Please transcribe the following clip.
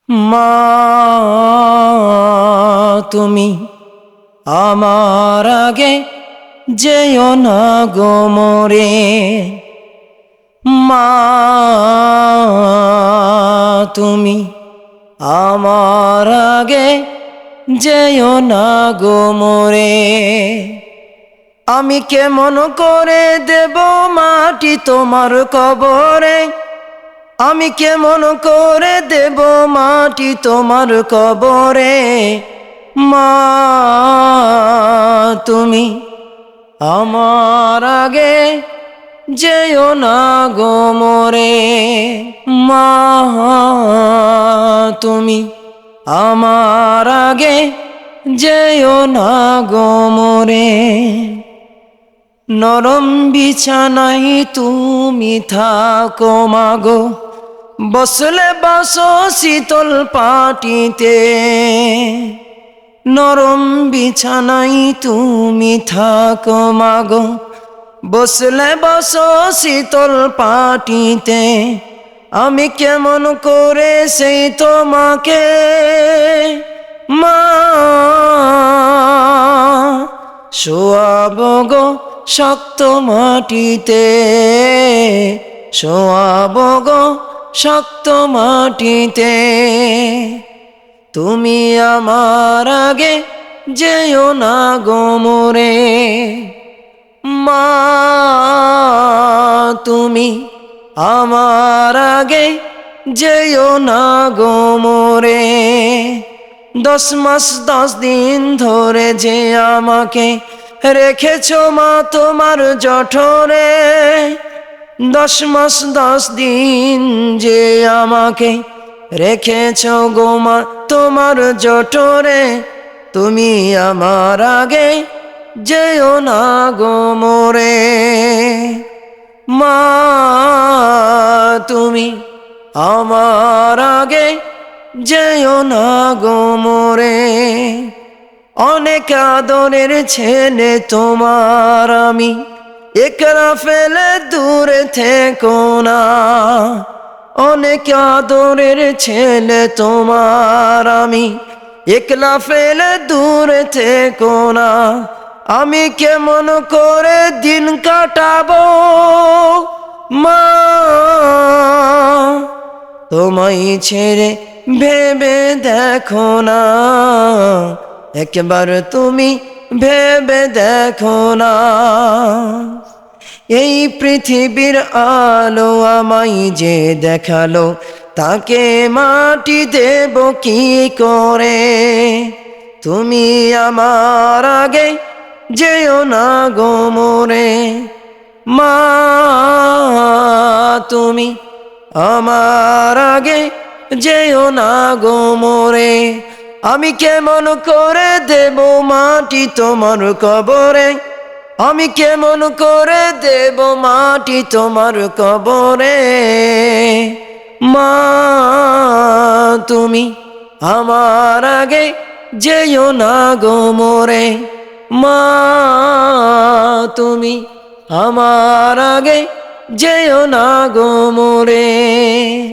মা তুমি আমার আগে যেও না গো মোরে। মা তুমি আমার আগে যেও না গো মোরে। আমি কেমন করে দেব মাটি তোমার কবরে, আমি কেমন করে দেব মাটি তোমার কবরে। মা তুমি আমার আগে যেও না গো মোরে। মা তুমি আমার আগে যেও না গো মোরে। নরম বিছানায় তুমি থাকো মাগো, বসলে বসো শীতল পাটিতে। নরম বিছানায় তুমি থাকো মাগো, বসলে বসো শীতল পাটিতে। আমি কেমন করে সেই তোমাকে মা শোয়াবো গো শক্ত মাটিতে, শোয়াবো গো শক্ত মাটিতে। তুমি আমার আগে যেও না গো মোরে। মা তুমি আমার আগে যেও না গো মোরে। 10 মাস 10 দিন ধরে যে আমাকে রেখেছো মা তোমার জঠরে। 10 মাস 10 দিন যে আমাকে রেখেছো গো মা তোমার জঠরে। তুমি আমার আগে যেও না গো মোরে। মা তুমি আমার আগে যেও না গো মোরে। অনেক আদরের ছেলে তোমার আমি, একলা ফেলে দূরে থেকো না। অনেক আদরের ছেলে তোমার আমি, একলা ফেলে দূরে থেকো না। আমি কেমন করে দিন কাটাবো মা তোমায় ছেড়ে ভেবে দেখো না। একবার তুমি ভেবে দেখো না। এই পৃথিবীর আলো আমায় যে দেখালো, তাকে মাটি দেব কি করে। তুমি আমার আগে যেও না গো মোরে। মা তুমি আমার আগে যেও না গো মোরে। আমি কেমন করে দেব মাটি তোমার কবরে, আমি কেমন করে দেব মাটি তোমার কবরে। মা তুমি আমার আগে যেও না গো মোরে। মা তুমি আমার আগে যেও না গো মোরে।